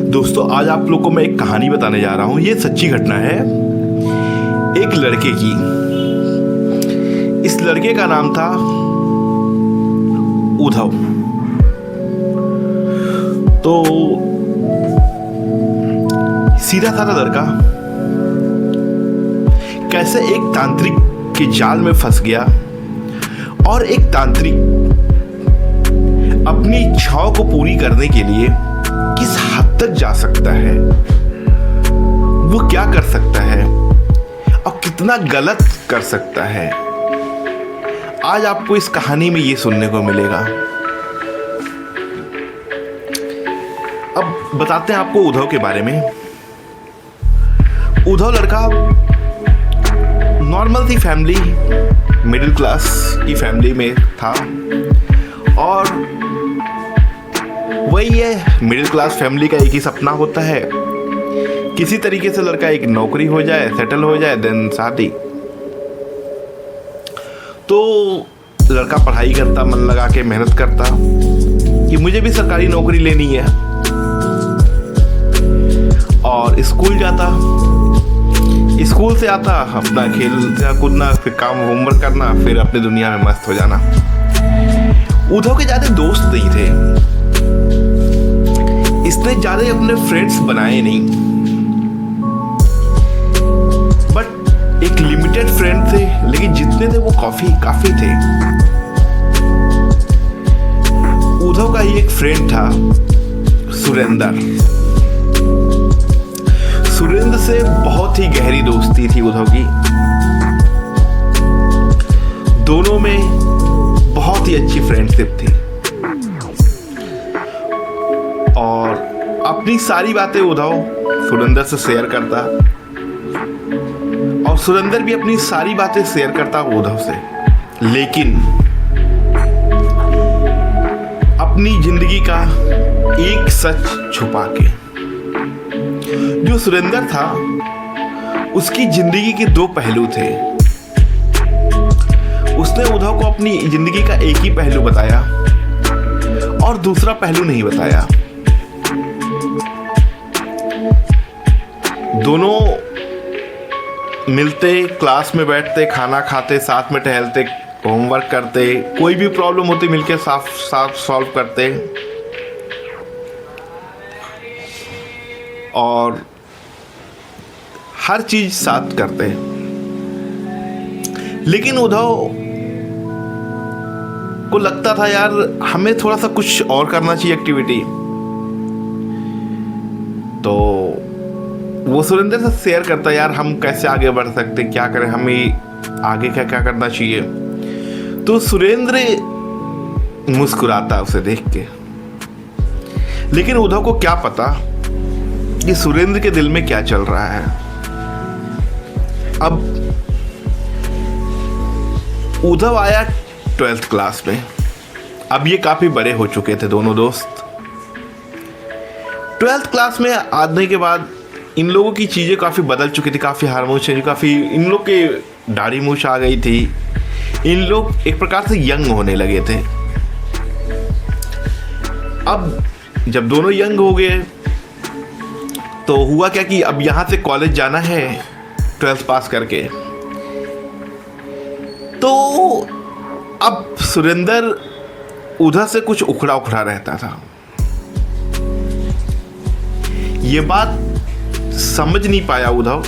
दोस्तों, आज आप लोग को मैं एक कहानी बताने जा रहा हूँ। ये सच्ची घटना है एक लड़के की। इस लड़के का नाम था उद्धव। तो सीधा साधा लड़का कैसे एक तांत्रिक के जाल में फंस गया और एक तांत्रिक अपनी इच्छाओं को पूरी करने के लिए किस हद तक जा सकता है, वो क्या कर सकता है और कितना गलत कर सकता है, आज आपको इस कहानी में ये सुनने को मिलेगा। अब बताते हैं आपको उद्धव के बारे में। उद्धव लड़का नॉर्मल सी फैमिली, मिडिल क्लास की फैमिली में था और वही है, मिडिल क्लास फैमिली का एक ही सपना होता है, किसी तरीके से लड़का एक नौकरी हो जाए, सेटल हो जाए, देन शादी। तो लड़का पढ़ाई करता, मन लगा के मेहनत करता कि मुझे भी सरकारी नौकरी लेनी है, और स्कूल जाता, स्कूल से आता, अपना खेलना कूदना, फिर काम होमवर्क करना, फिर अपनी दुनिया में मस्त हो जाना। उद्धव के ज्यादा दोस्त नहीं थे, इसने ज्यादा अपने फ्रेंड्स बनाए नहीं, बट एक लिमिटेड फ्रेंड थे, लेकिन जितने थे वो काफी थे। उद्धव का ही एक फ्रेंड था सुरेंद्र। सुरेंद्र से बहुत ही गहरी दोस्ती थी उद्धव की। दोनों में बहुत ही अच्छी फ्रेंडशिप थी और अपनी सारी बातें उद्धव सुरेंद्र से शेयर करता और सुरेंद्र भी अपनी सारी बातें शेयर करता उद्धव से, लेकिन अपनी जिंदगी का एक सच छुपा के। जो सुरेंद्र था, उसकी जिंदगी के दो पहलू थे। उसने उद्धव को अपनी जिंदगी का एक ही पहलू बताया और दूसरा पहलू नहीं बताया। दोनों मिलते, क्लास में बैठते, खाना खाते, साथ में टहलते, होमवर्क करते, कोई भी प्रॉब्लम होती मिलके साथ सॉल्व करते और हर चीज साथ करते। लेकिन उद्धव को लगता था यार हमें थोड़ा सा कुछ और करना चाहिए एक्टिविटी। तो वो सुरेंद्र से शेयर करता, यार हम कैसे आगे बढ़ सकते, क्या करें, हमें आगे क्या क्या करना चाहिए। तो सुरेंद्र मुस्कुराता उसे देख के, लेकिन उद्धव को क्या पता कि सुरेंद्र के दिल में क्या चल रहा है। अब उद्धव आया 12th क्लास में। अब ये काफी बड़े हो चुके थे दोनों दोस्त। 12th क्लास में आने के बाद इन लोगों की चीजें काफी बदल चुकी थी, काफी हार्मोन चेंज, काफी इन लोग के दाढ़ी मूछ आ गई थी। इन लोग एक प्रकार से यंग होने लगे थे। अब जब दोनों यंग हो गए तो हुआ क्या कि अब यहाँ से कॉलेज जाना है 12th पास करके। तो अब सुरेंद्र उधर से कुछ उखड़ा रहता था। ये बात समझ नहीं पाया उद्धव।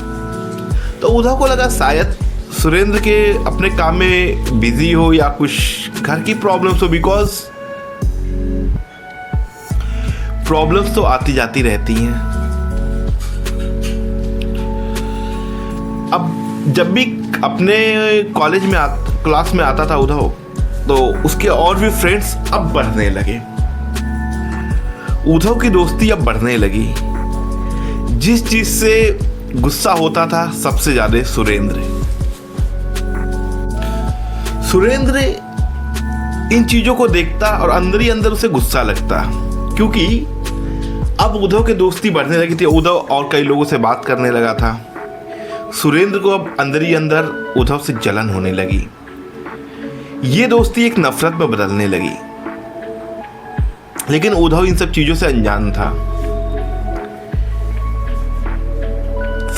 तो उद्धव को लगा शायद सुरेंद्र के अपने काम में बिजी हो या कुछ घर की प्रॉब्लम्स हो, बिकॉज प्रॉब्लम्स तो आती जाती रहती हैं। अब जब भी अपने कॉलेज में क्लास में आता था उद्धव, तो उसके और भी फ्रेंड्स अब बढ़ने लगे। उद्धव की दोस्ती अब बढ़ने लगी। जिस चीज से गुस्सा होता था सबसे ज्यादा सुरेंद्र इन चीजों को देखता और अंदर ही अंदर उसे गुस्सा लगता, क्योंकि अब उद्धव की दोस्ती बढ़ने लगी थी। उद्धव और कई लोगों से बात करने लगा था। सुरेंद्र को अब अंदर ही अंदर उद्धव से जलन होने लगी। ये दोस्ती एक नफरत में बदलने लगी। लेकिन उद्धव इन सब चीजों से अनजान था।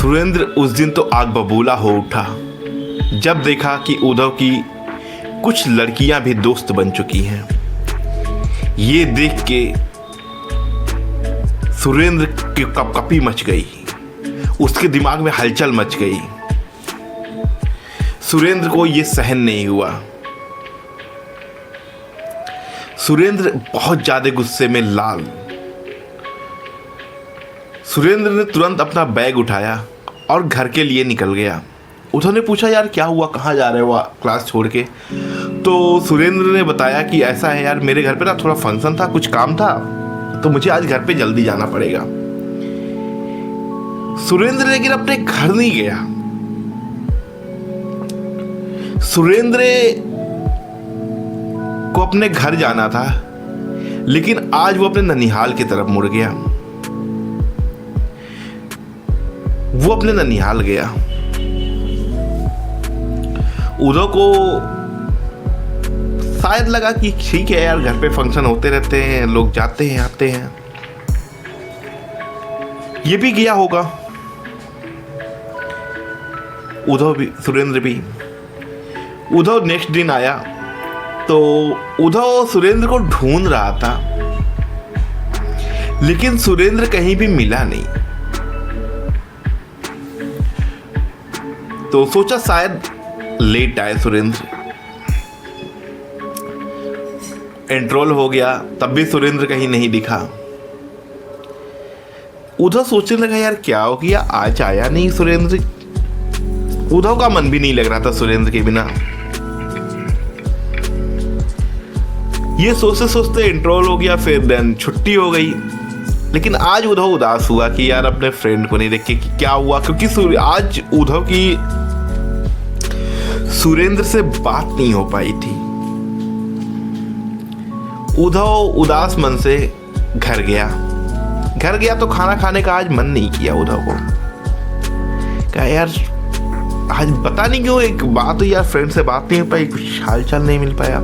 सुरेंद्र उस दिन तो आग बबूला हो उठा जब देखा कि उद्धव की कुछ लड़कियां भी दोस्त बन चुकी हैं। ये देख के सुरेंद्र की कपकपी मच गई, उसके दिमाग में हलचल मच गई। सुरेंद्र को यह सहन नहीं हुआ। सुरेंद्र बहुत ज्यादा गुस्से में लाल। सुरेंद्र ने तुरंत अपना बैग उठाया और घर के लिए निकल गया। उद्धव ने पूछा, यार क्या हुआ, कहाँ जा रहे हो क्लास छोड़ के? तो सुरेंद्र ने बताया कि ऐसा है यार, मेरे घर पे ना थोड़ा फंक्शन था, कुछ काम था, तो मुझे आज घर पे जल्दी जाना पड़ेगा। सुरेंद्र लेकिन अपने घर नहीं गया। सुरेंद्र को अपने घर जाना था, लेकिन आज वो अपने ननिहाल की तरफ मुड़ गया। वो अपने ननिहाल गया। उद्धव को शायद लगा कि ठीक है यार, घर पे फंक्शन होते रहते हैं, लोग जाते हैं आते हैं, ये भी गया होगा। उद्धव भी, सुरेंद्र भी। उद्धव नेक्स्ट दिन आया तो उद्धव सुरेंद्र को ढूंढ रहा था, लेकिन सुरेंद्र कहीं भी मिला नहीं। तो सोचा शायद लेट आए सुरेंद्र। एंट्रोल हो गया, तब भी सुरेंद्र कहीं नहीं दिखा। उद्धव सोचने लगा, यार क्या हो गया, आज आया नहीं सुरेंद्र। उद्धव का मन भी नहीं लग रहा था सुरेंद्र के बिना। ये सोचते सोचते एंट्रोल हो गया, फिर देन छुट्टी हो गई। लेकिन आज उद्धव उदास हुआ कि यार अपने फ्रेंड को नहीं देख के कि क्या हुआ, क्योंकि आज उद्धव की सुरेंद्र से बात नहीं हो पाई थी। उद्धव उदास मन से घर गया तो खाना खाने का आज मन नहीं किया उद्धव को। कहा यार आज पता नहीं क्यों एक बात हुई यार, फ्रेंड से बात नहीं हो पाई, कुछ हालचाल नहीं मिल पाया।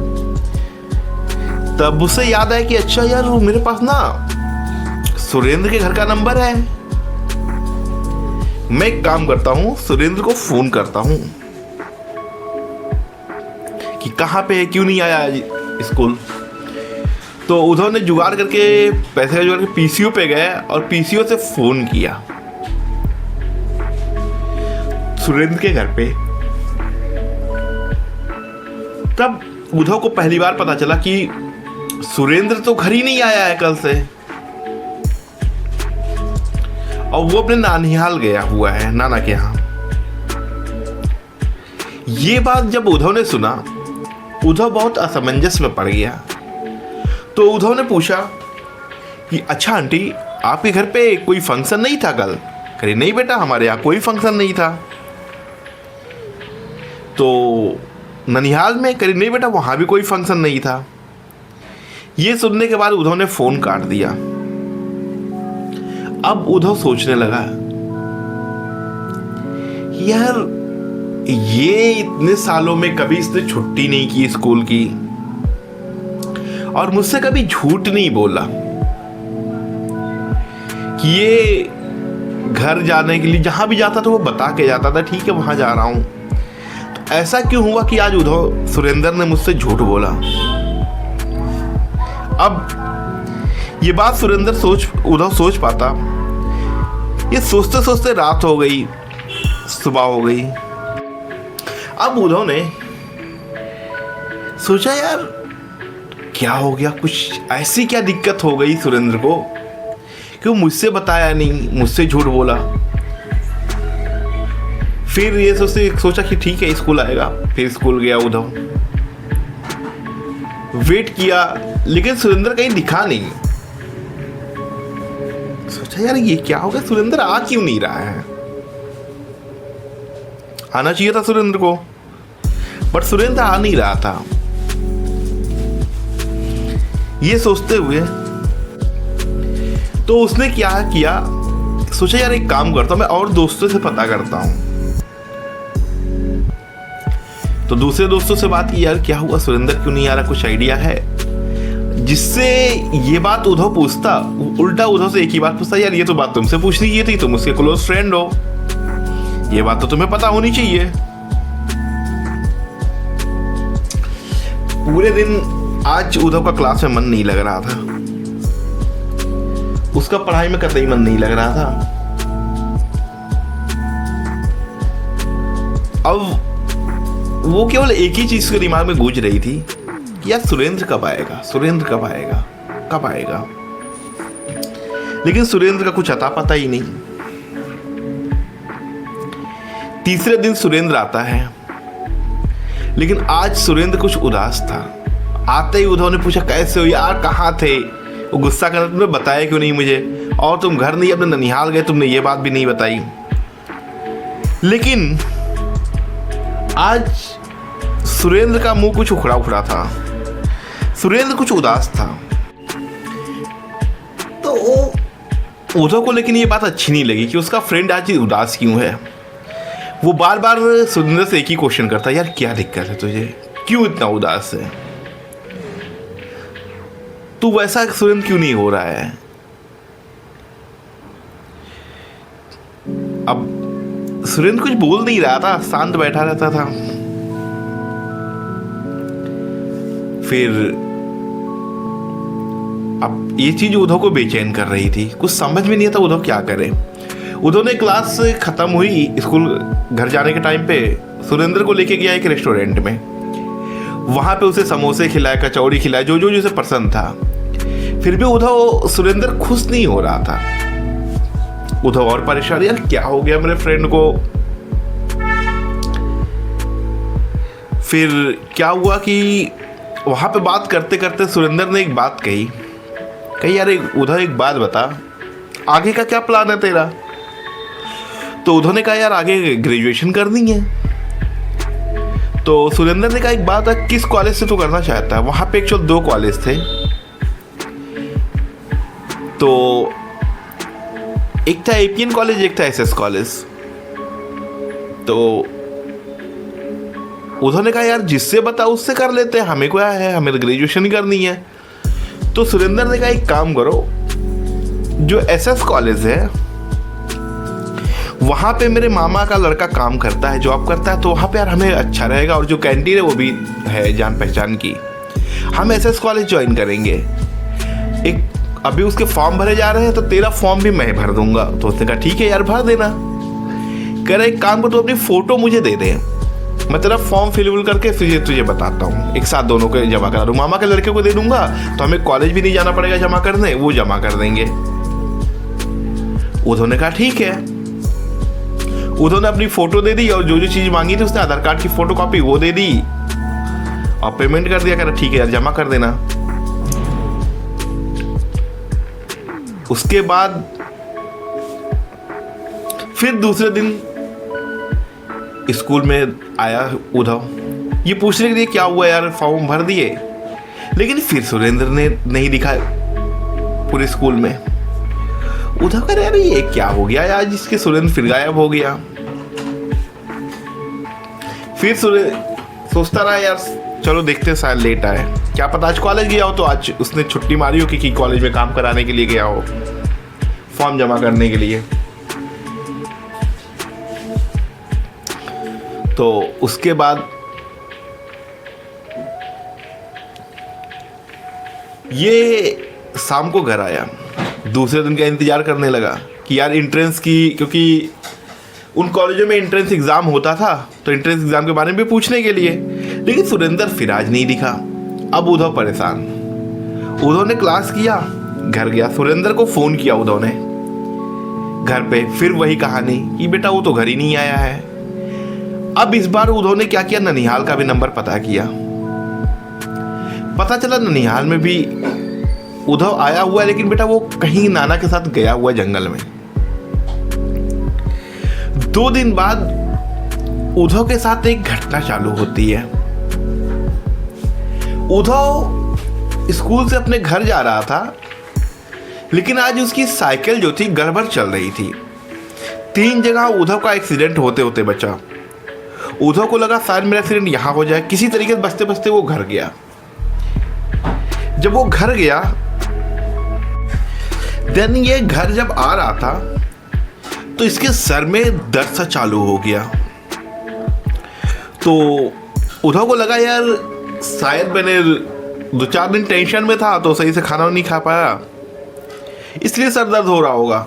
तब उसे याद आया कि अच्छा यार वो मेरे पास ना सुरेंद्र के घर का नंबर है। मैं एक काम करता हूं, सुरेंद्र को फोन करता हूं कि कहां पे है, क्यों नहीं आया आज स्कूल। तो उद्धव ने जुगाड़ करके पैसे का जुगाड़ करके पीसीओ पे गए और पीसीओ से फोन किया सुरेंद्र के घर पे। तब उद्धव को पहली बार पता चला कि सुरेंद्र तो घर ही नहीं आया है कल से, और वो अपने नानिहाल गया हुआ है, नाना के यहां। ये बात जब उद्धव ने सुना, उद्धव बहुत असमंजस में पड़ गया। तो उद्धव ने पूछा कि अच्छा आंटी, आपके घर पे कोई फंक्शन नहीं था कल? कहे नहीं बेटा, हमारे यहाँ कोई फंक्शन नहीं था। तो ननिहाल में? कहे नहीं बेटा, वहां भी कोई फंक्शन नहीं था। ये सुनने के बाद उद्धव ने फोन काट दिया। अब उद्धव सोचने लगा, यार ये इतने सालों में कभी इसने छुट्टी नहीं की स्कूल की, और मुझसे कभी झूठ नहीं बोला कि ये घर जाने के लिए जहां भी जाता था वो बता के जाता था, ठीक है वहां जा रहा हूं। तो ऐसा क्यों हुआ कि आज उद्धव सुरेंद्र ने मुझसे झूठ बोला? अब ये बात उद्धव सोच पाता। ये सोचते सोचते रात हो गई, सुबह हो गई। अब उद्धव ने सोचा, यार क्या हो गया, कुछ ऐसी क्या दिक्कत हो गई सुरेंद्र को कि वो मुझसे बताया नहीं, मुझसे झूठ बोला। फिर ये सोचा कि ठीक है स्कूल आएगा। फिर स्कूल गया उद्धव, वेट किया, लेकिन सुरेंद्र कहीं दिखा नहीं। सोचा यार ये क्या हो गया, सुरेंद्र आ क्यों नहीं रहा है? आना चाहिए था सुरेंद्र को, बट सुरेंद्र आ नहीं रहा था। ये सोचते हुए तो उसने क्या किया, सोचा यार एक काम करता हूं, मैं और दोस्तों से पता करता हूं। तो दूसरे दोस्तों से बात की, यार क्या हुआ, सुरेंद्र क्यों नहीं आ रहा, कुछ आइडिया है? जिससे ये बात उद्धव पूछता, उल्टा उद्धव से एक ही बात पूछता, यार ये तो बात तुमसे पूछनी की थी, तुम उसके क्लोज फ्रेंड हो। ये बात तो तुम्हें पता होनी चाहिए। पूरे दिन आज उद्धव का क्लास में मन नहीं लग रहा था, उसका पढ़ाई में कतई मन नहीं लग रहा था। अब वो केवल एक ही चीज के दिमाग में गूंज रही थी कि यार सुरेंद्र कब आएगा, सुरेंद्र कब आएगा, कब आएगा। लेकिन सुरेंद्र का कुछ अता पता ही नहीं। तीसरे दिन सुरेंद्र आता है, लेकिन आज सुरेंद्र कुछ उदास था। आते ही उद्धव ने पूछा, कैसे हो यार, कहाँ थे? वो गुस्सा कर रहा, तुमने बताया क्यों नहीं मुझे, और तुम घर नहीं अपने ननिहाल गए, तुमने ये बात भी नहीं बताई। लेकिन आज सुरेंद्र का मुंह कुछ उखड़ा उखड़ा था, सुरेंद्र कुछ उदास था। तो उद्धव को लेकिन ये बात अच्छी नहीं लगी कि उसका फ्रेंड आज उदास क्यों है। वो बार बार सुरेंद्र से एक ही क्वेश्चन करता, यार क्या दिक्कत है तुझे, क्यों इतना उदास है, तू वैसा सुरेंद्र क्यों नहीं हो रहा है। अब सुरेंद्र कुछ बोल नहीं रहा था, शांत बैठा रहता था। फिर अब ये चीज उद्धव को बेचैन कर रही थी, कुछ समझ में नहीं आता उद्धव क्या करे। उद्धव ने क्लास खत्म हुई, स्कूल घर जाने के टाइम पे सुरेंद्र को लेके गया एक रेस्टोरेंट में। वहां पे उसे समोसे खिलाए, कचौड़ी खिलाए, जो जो उसे पसंद था। फिर भी उद्धव सुरेंद्र खुश नहीं हो रहा था। उद्धव और परेशान, यार क्या हो गया मेरे फ्रेंड को। फिर क्या हुआ कि वहां पे बात करते करते सुरेंद्र ने एक बात कही यार उद्धव एक बात बता, आगे का क्या प्लान है तेरा। तो उद्धव ने कहा यार आगे ग्रेजुएशन करनी है। तो सुरेंद्र ने कहा एक बात है, किस कॉलेज से तू करना चाहता है। वहां पे एक्चुअल 2 कॉलेज थे, तो एक था एपीएन कॉलेज, एक था एसएस कॉलेज। तो उद्धव ने कहा यार जिससे बता उससे कर लेते हैं, हमें क्या है, हमें तो ग्रेजुएशन ही करनी है। तो सुरेंद्र ने कहा एक काम करो, जो एसएस कॉलेज है वहां पे मेरे मामा का लड़का काम करता है, जॉब करता है, तो वहां पे यार हमें अच्छा रहेगा, और जो कैंटीन है वो भी है जान पहचान की, हम एसएस कॉलेज ज्वाइन करेंगे। एक अभी उसके फॉर्म भरे जा रहे हैं, तो तेरा फॉर्म भी मैं भर दूंगा। तो उसने कहा ठीक है यार भर देना। कह रहा एक काम कर, तू अपनी फोटो मुझे दे दे, मैं तेरा फॉर्म फिल करके फिर तुझे बताता हूँ, एक साथ दोनों को जमा करा दूँ। मामा के लड़के को दे दूंगा तो हमें कॉलेज भी नहीं जाना पड़ेगा जमा करने, वो जमा कर देंगे। उद्धव ने कहा ठीक है। उद्धव ने अपनी फोटो दे दी, और जो जो चीज मांगी थी उसने आधार कार्ड की फोटो कॉपी वो दे दी, और पेमेंट कर दिया। कह रहा ठीक है यार जमा कर देना। उसके बाद फिर दूसरे दिन स्कूल में आया उद्धव, ये पूछने के लिए क्या हुआ यार, फॉर्म भर दिए। लेकिन फिर सुरेंद्र ने नहीं दिखा पूरे स्कूल में। उद्धव कह रहे यार ये क्या हो गया यार, जिसके सुरेंद्र फिर गायब हो गया। फिर सोचता रहा यार चलो देखते शायद लेट आए, क्या पता आज कॉलेज गया हो, तो आज उसने छुट्टी मारी हो कि कॉलेज में काम कराने के लिए गया हो, फॉर्म जमा करने के लिए। तो उसके बाद ये शाम को घर आया, दूसरे दिन का इंतजार करने लगा कि यार एंट्रेंस की, क्योंकि उन कॉलेजों में एंट्रेंस एग्जाम होता था, तो एंट्रेंस एग्जाम के बारे में भी पूछने के लिए। लेकिन सुरेंद्र फिर आज नहीं दिखा। अब उद्धव परेशान। उद्धव ने क्लास किया, घर गया, सुरेंद्र को फोन किया उद्धव ने घर पे, फिर वही कहानी कि बेटा वो तो घर ही नहीं आया है। अब इस बार उद्धव ने क्या किया, ननिहाल का भी नंबर पता किया। पता चला ननिहाल में भी उद्धव आया हुआ है, लेकिन बेटा वो कहीं नाना के साथ गया हुआ जंगल में। 2 दिन बाद उद्धव के साथ एक घटना चालू होती है। उद्धव स्कूल से अपने घर जा रहा था, लेकिन आज उसकी साइकिल जो थी गड़बड़ चल रही थी। 3 जगह उद्धव का एक्सीडेंट होते होते बचा। उद्धव को लगा शायद मेरा एक्सीडेंट यहां हो जाए, किसी तरीके से बचते बचते वो घर गया। जब वो घर गया, देन ये घर जब आ रहा था तो इसके सर में दर्द सा चालू हो गया। तो उद्धव को लगा यार शायद मैंने 2-4 दिन टेंशन में था तो सही से खाना नहीं खा पाया, इसलिए सर दर्द हो रहा होगा।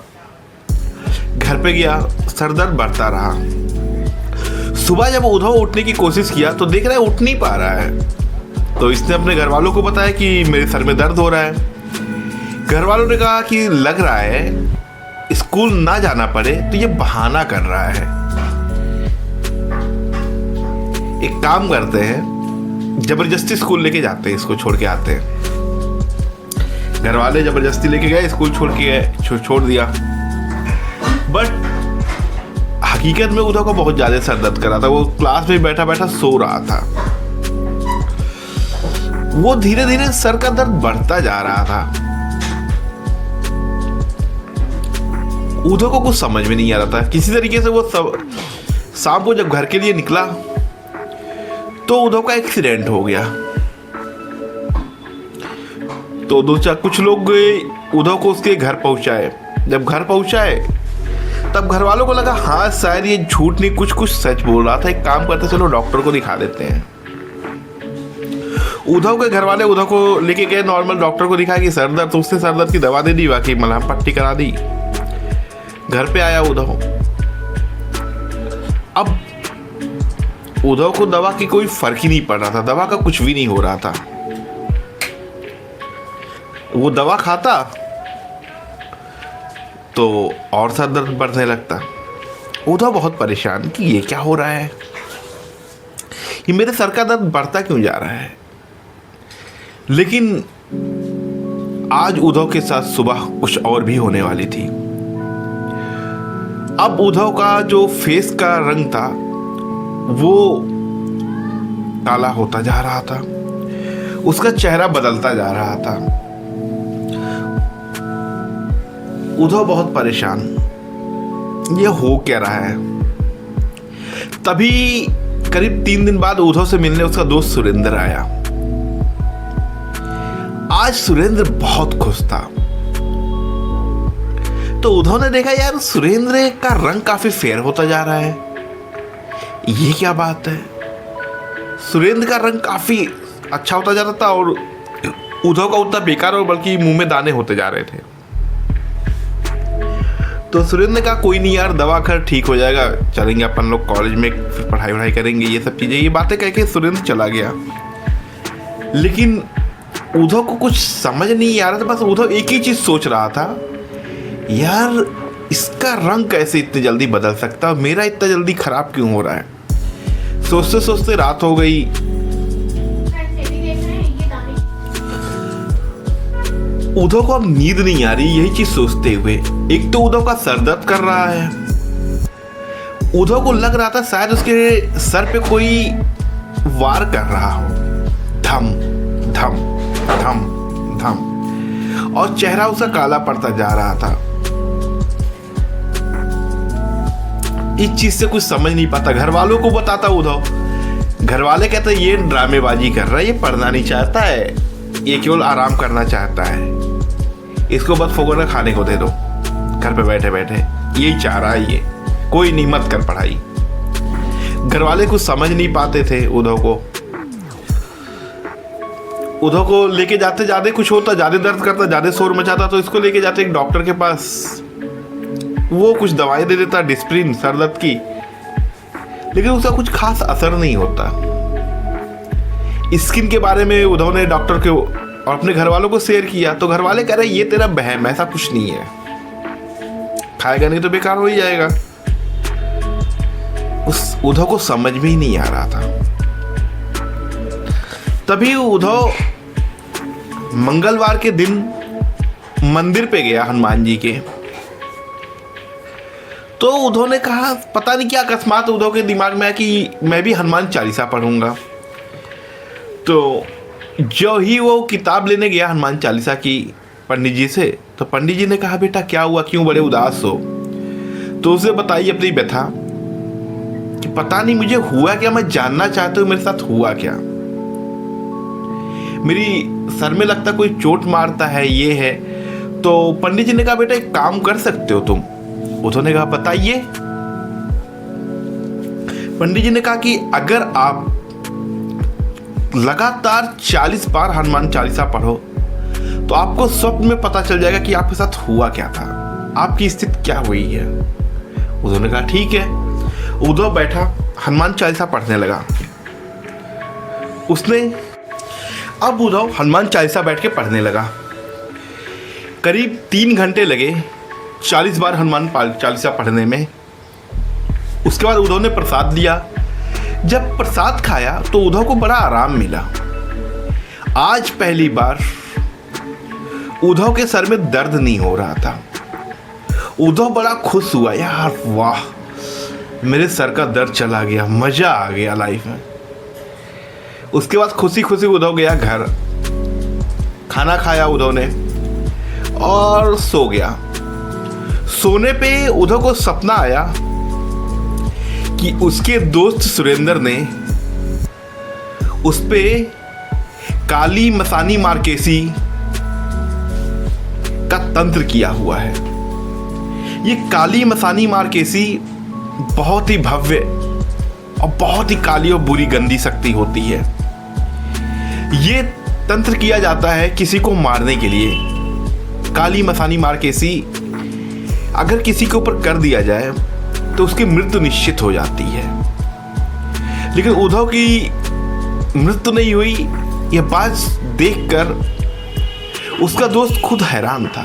घर पे गया, सर दर्द बढ़ता रहा। सुबह जब उद्धव उठने की कोशिश किया तो देख रहा है उठ नहीं पा रहा है। तो इसने अपने घर वालों को बताया कि मेरे सर में दर्द हो रहा है। घर वालों ने कहा कि लग रहा है स्कूल ना जाना पड़े तो ये बहाना कर रहा है। एक काम करते हैं, जबरदस्ती स्कूल लेके जाते हैं, इसको छोड़ के आते हैं। घर वाले जबरदस्ती लेके गए, स्कूल छोड़ दिया। बट हकीकत में उद्धव को बहुत ज्यादा सर दर्द कर रहा था। वो क्लास में बैठा बैठा सो रहा था। वो धीरे धीरे सर का दर्द बढ़ता जा रहा था। उद्धव को कुछ समझ में नहीं आ रहा था। किसी तरीके से वो शाम को जब घर के लिए निकला तो उद्धव का एक्सीडेंट हो गया। तो कुछ लोग उद्धव को उसके घर पहुंचाए। जब घर पहुंचाए तब घर वालों को लगा हाँ शायद ये झूठ नहीं कुछ सच बोल रहा था। एक काम करते चलो डॉक्टर को दिखा देते हैं। उद्धव के घर वाले उद्धव को लेके गए नॉर्मल डॉक्टर को दिखाया कि सर दर्द, तो उसने सर दर्द की दवा दे दी, बाकी मलहम पट्टी करा दी। घर पे आया उद्धव। अब उद्धव को दवा की कोई फर्क ही नहीं पड़ रहा था, दवा का कुछ भी नहीं हो रहा था। वो दवा खाता तो और सर दर्द बढ़ने लगता। उद्धव बहुत परेशान कि ये क्या हो रहा है, ये मेरे सर का दर्द बढ़ता क्यों जा रहा है। लेकिन आज उद्धव के साथ सुबह कुछ और भी होने वाली थी। अब उद्धव का जो फेस का रंग था वो काला होता जा रहा था, उसका चेहरा बदलता जा रहा था। उद्धव बहुत परेशान, ये हो क्या रहा है। तभी करीब 3 दिन बाद उद्धव से मिलने उसका दोस्त सुरेंद्र आया। आज सुरेंद्र बहुत खुश था। तो उद्धव ने देखा यार सुरेंद्र का रंग काफी फेयर होता जा रहा है, ये क्या बात है। सुरेंद्र का रंग काफी अच्छा होता जा रहा था और उद्धव का उतना बेकार और बल्कि मुंह में दाने होते जा रहे थे। तो सुरेंद्र ने कहा कोई नहीं यार, दवा कर ठीक हो जाएगा, चलेंगे अपन लोग कॉलेज में, फिर पढ़ाई वढ़ाई करेंगे, ये सब चीज़ें। ये बातें कह के सुरेंद्र चला गया। लेकिन उद्धव को कुछ समझ नहीं आ रहा था। बस उद्धव एक ही चीज़ सोच रहा था, यार इसका रंग कैसे इतनी जल्दी बदल सकता है, मेरा इतना जल्दी खराब क्यों हो रहा है। सोचते सोचते रात हो गई। उद्धव को अब नींद नहीं आ रही, यही चीज सोचते हुए। एक तो उद्धव का सर दर्द कर रहा है। उद्धव को लग रहा था शायद उसके सर पे कोई वार कर रहा हो, धम धम धम धम, और चेहरा उसका काला पड़ता जा रहा था। इस चीज से कुछ समझ नहीं पाता। घर वालों को बताता उद्धव, घर वाले कहते ये ड्रामेबाजी कर रहा है, ये पढ़ना नहीं चाहता है, ये केवल आराम करना चाहता है, इसको बस फोगोना खाने को दे दो घर पे बैठे बैठे, यही चाह रहा है, ये कोई नहीं, मत कर पढ़ाई। घर वाले कुछ समझ नहीं पाते थे उद्धव को। उद्धव को लेके जाते, ज्यादा कुछ होता, ज्यादा दर्द करता, ज्यादा शोर मचाता, तो इसको लेके जाते एक डॉक्टर के पास। वो कुछ दवाई दे देता डिस्प्रिन सर दर्द की, लेकिन उसका कुछ खास असर नहीं होता। स्किन के बारे में उद्धव ने डॉक्टर के और अपने घर वालों को शेयर किया, तो घर वाले कह रहे ये तेरा बहम, ऐसा कुछ नहीं है, खाएगा नहीं तो बेकार हो ही जाएगा। उस उद्धव को समझ में ही नहीं आ रहा था। तभी उद्धव मंगलवार के दिन मंदिर पे गया हनुमान जी के। तो उद्धव ने कहा, पता नहीं क्या अकस्मात उद्धव के दिमाग में आया कि मैं भी हनुमान चालीसा पढ़ूंगा। तो जो ही वो किताब लेने गया हनुमान चालीसा की पंडित जी से, तो पंडित जी ने कहा बेटा क्या हुआ, क्यों बड़े उदास हो। तो उसे बताई अपनी व्यथा कि पता नहीं मुझे हुआ क्या, मैं जानना चाहता हूँ मेरे साथ हुआ क्या। मेरी सर में लगता कोई चोट मारता है, ये है। तो पंडित जी ने कहा बेटा एक काम कर सकते हो तुम, उद्धव ने कहा बताइए। पंडित जी ने कहा कि अगर आप लगातार 40 बार हनुमान चालीसा पढ़ो तो आपको स्वप्न में पता चल जाएगा कि आपके साथ हुआ क्या था, आपकी स्थिति क्या हुई है। उद्धव ने कहा ठीक है। उद्धव बैठा हनुमान चालीसा पढ़ने लगा। अब उद्धव हनुमान चालीसा बैठ के पढ़ने लगा। करीब 3 घंटे लगे 40 बार हनुमान चालीसा पढ़ने में। उसके बाद उद्धव ने प्रसाद लिया। जब प्रसाद खाया तो उद्धव को बड़ा आराम मिला। आज पहली बार उद्धव के सर में दर्द नहीं हो रहा था। उद्धव बड़ा खुश हुआ, यार वाह, मेरे सर का दर्द चला गया, मजा आ गया लाइफ में। उसके बाद खुशी खुशी उद्धव गया घर, खाना खाया उद्धव ने और सो गया। सोने पे उद्धव को सपना आया कि उसके दोस्त सुरेंद्र ने उस पे काली मसानी मार्केसी का तंत्र किया हुआ है। ये काली मसानी मार्केसी बहुत ही भव्य और बहुत ही काली और बुरी गंदी शक्ति होती है। ये तंत्र किया जाता है किसी को मारने के लिए। काली मसानी मार्केसी अगर किसी के ऊपर कर दिया जाए तो उसकी मृत्यु निश्चित हो जाती है। लेकिन उद्धव की मृत्यु नहीं हुई। यह बात देखकर उसका दोस्त खुद हैरान था।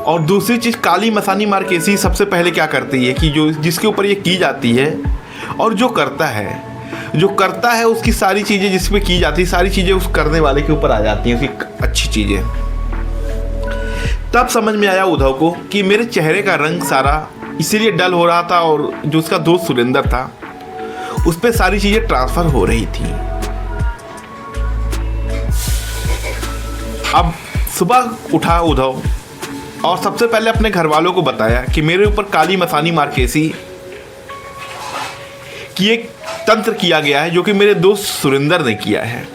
और दूसरी चीज, काली मसानी मार्केसी सबसे पहले क्या करती है कि जो जिसके ऊपर ये की जाती है और जो करता है उसकी सारी चीजें जिस पे की जाती है, सारी चीजें उस करने वाले के ऊपर आ जाती हैं, उसकी अच्छी चीजें। तब समझ में आया उद्धव को कि मेरे चेहरे का रंग सारा इसीलिए डल हो रहा था और जो उसका दोस्त सुरेंद्र था उस पर सारी चीजें ट्रांसफर हो रही थी। अब सुबह उठा उद्धव और सबसे पहले अपने घर वालों को बताया कि मेरे ऊपर काली मसानी मार्केसी की एक तंत्र किया गया है जो कि मेरे दोस्त सुरेंद्र ने किया है।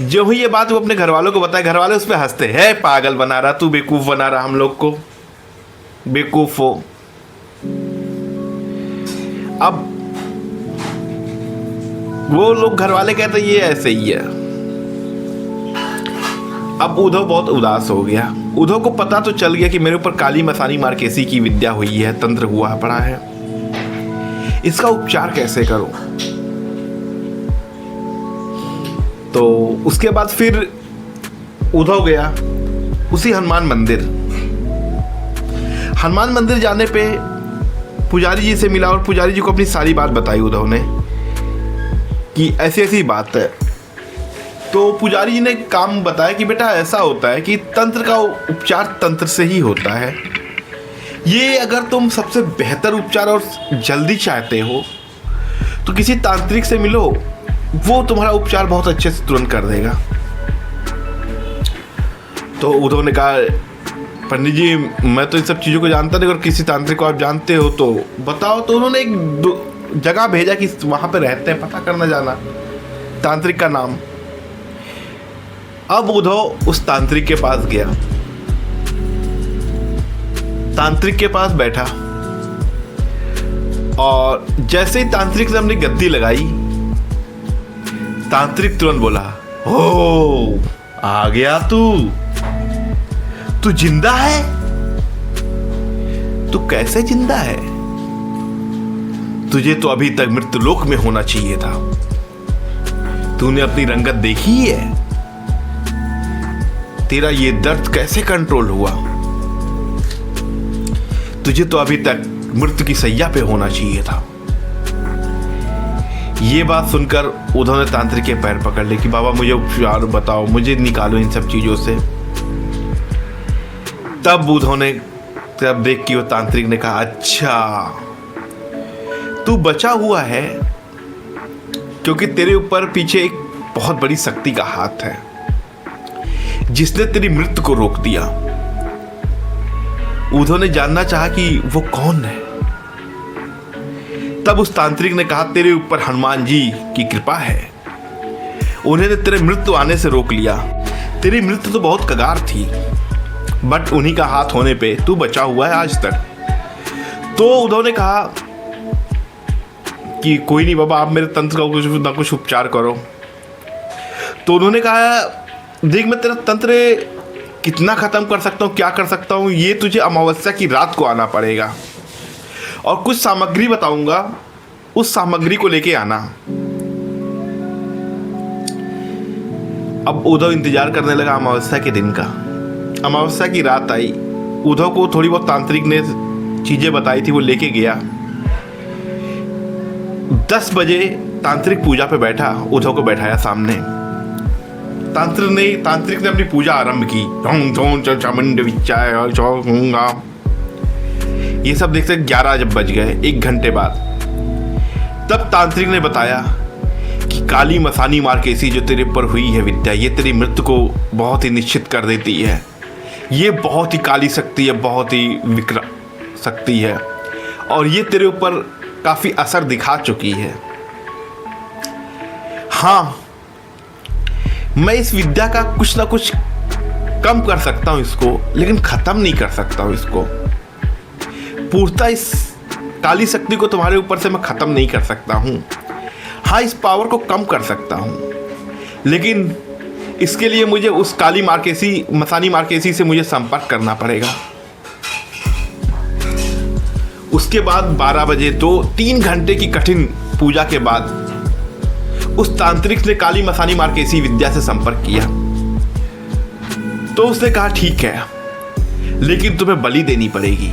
जो ही ये बात वो अपने घर वालों को बताया, घर वाले उस पर हंसते हैं, पागल बना रहा तू, बेवकूफ बना रहा हम लोग को, बेवकूफ हो। अब वो लोग घर वाले कहते ये ऐसे ही है। अब उद्धव बहुत उदास हो गया। उद्धव को पता तो चल गया कि मेरे ऊपर काली मसानी मार्केसी की विद्या हुई है, तंत्र हुआ पड़ा है, इसका उपचार कैसे करूं। तो उसके बाद फिर उद्धव गया उसी हनुमान मंदिर जाने पे पुजारी जी से मिला और पुजारी जी को अपनी सारी बात बताई उद्धव ने कि ऐसी ऐसी बात है। तो पुजारी जी ने काम बताया कि बेटा ऐसा होता है कि तंत्र का उपचार तंत्र से ही होता है। ये अगर तुम सबसे बेहतर उपचार और जल्दी चाहते हो तो किसी तांत्रिक से मिलो, वो तुम्हारा उपचार बहुत अच्छे से तुरंत कर देगा। तो उद्धव ने कहा पंडित जी मैं तो इन सब चीज़ों को जानता नहीं, अगर किसी तांत्रिक को आप जानते हो तो बताओ। तो उन्होंने एक जगह भेजा कि वहाँ पे रहते हैं, पता करना जाना तांत्रिक का नाम। अब उद्धव उस तांत्रिक के पास गया, तांत्रिक के पास बैठा और जैसे ही तांत्रिक ने अपनी गद्दी लगाई, तांत्रिक तुरंत बोला ओ आ गया तू जिंदा है? तू कैसे जिंदा है? तुझे तो अभी तक मृत्युलोक में होना चाहिए था। तूने अपनी रंगत देखी है? तेरा ये दर्द कैसे कंट्रोल हुआ? तुझे तो अभी तक मृत्यु की सैया पे होना चाहिए था। ये बात सुनकर उद्धव ने तांत्रिक के पैर पकड़ लिए कि बाबा मुझे उपचार बताओ, मुझे निकालो इन सब चीजों से। तब उद्धव ने तब देख के वो तांत्रिक ने कहा अच्छा तू बचा हुआ है क्योंकि तेरे ऊपर पीछे एक बहुत बड़ी शक्ति का हाथ है जिसने तेरी मृत्यु को रोक दिया। उद्धव ने जानना चाहा कि वो कौन है। तब उस तांत्रिक ने कहा तेरे ऊपर हनुमान जी की कृपा है, उन्होंने तेरे मृत्यु आने से रोक लिया। तेरी मृत्यु तो बहुत कगार थी, बट उन्हीं का हाथ होने पे तू बचा हुआ है आज तक। तो उद्धव ने कहा कि कोई नहीं बाबा, आप मेरे तंत्र का कुछ ना कुछ उपचार करो। तो उन्होंने कहा देख, मैं तेरा तंत्र कितना ख़त्म कर सकता हूँ, क्या कर सकता हूँ, ये तुझे अमावस्या की रात को आना पड़ेगा और कुछ सामग्री बताऊंगा, उस सामग्री को लेके आना। अब उद्धव इंतजार करने लगा अमावस्या के दिन का। अमावस्या की रात आई, उद्धव को थोड़ी बहुत तांत्रिक ने चीज़ें बताई थी, वो लेके गया। 10 बजे तांत्रिक पूजा पे बैठा, उद्धव को बैठाया सामने। तांत्रिक ने अपनी पूजा आरंभ की। ये सब देखते 11 जब बज गए, 1 घंटे बाद, तब तांत्रिक ने बताया कि काली मसानी मार्केसी जो तेरे पर हुई है विद्या, ये तेरी मृत्यु को बहुत ही निश्चित कर देती है। ये बहुत ही काली शक्ति है, बहुत ही विकराल शक्ति है और ये तेरे ऊपर काफ़ी असर दिखा चुकी है। हाँ, मैं इस विद्या का कुछ ना कुछ कम कर सकता हूँ इसको, लेकिन ख़त्म नहीं कर सकता हूँ इसको। पूर्णतः इस काली शक्ति को तुम्हारे ऊपर से मैं ख़त्म नहीं कर सकता हूँ। हाँ, इस पावर को कम कर सकता हूँ, लेकिन इसके लिए मुझे उस काली मसानी मार्केसी से मुझे संपर्क करना पड़ेगा। उसके बाद 12 बजे, तो 3 घंटे की कठिन पूजा के बाद उस तांत्रिक ने काली मसानी मार्केसी विद्या से संपर्क किया। तो उसने कहा ठीक है, लेकिन तुम्हें बलि देनी पड़ेगी।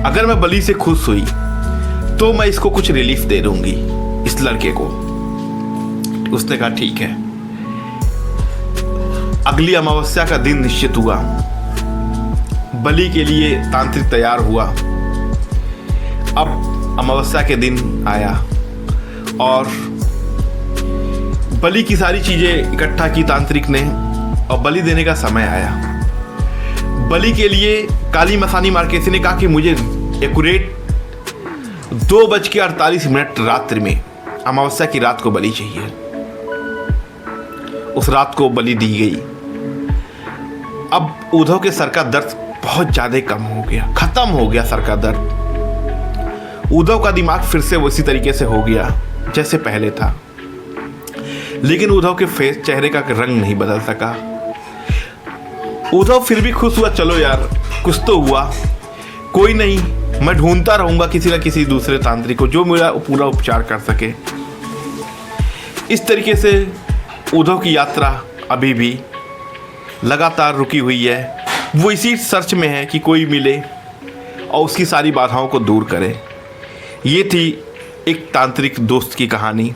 अगर मैं बलि से खुश हुई तो मैं इसको कुछ रिलीफ दे दूंगी, इस लड़के को। उसने कहा ठीक है। अगली अमावस्या का दिन निश्चित हुआ। बलि के लिए तांत्रिक तैयार हुआ। अब अमावस्या के दिन आया और बलि की सारी चीजें इकट्ठा की तांत्रिक ने और बलि देने का समय आया। बलि के लिए काली मसानी मार्केसी ने कहा कि मुझे एक्यूरेट 2:48 रात्रि में, अमावस्या की रात को बलि चाहिए। उस रात को बलि दी गई। अब उद्धव के सर का दर्द बहुत ज्यादा कम हो गया, खत्म हो गया सर का दर्द। उद्धव का दिमाग फिर से उसी तरीके से हो गया जैसे पहले था, लेकिन उद्धव के चेहरे का रंग नहीं बदल सका। उद्धव फिर भी खुश हुआ, चलो यार कुछ तो हुआ, कोई नहीं, मैं ढूंढता रहूंगा किसी न किसी दूसरे तांत्रिक को जो मेरा पूरा उपचार कर सके। इस तरीके से उद्धव की यात्रा अभी भी लगातार रुकी हुई है। वो इसी सर्च में है कि कोई मिले और उसकी सारी बाधाओं को दूर करे। ये थी एक तांत्रिक दोस्त की कहानी।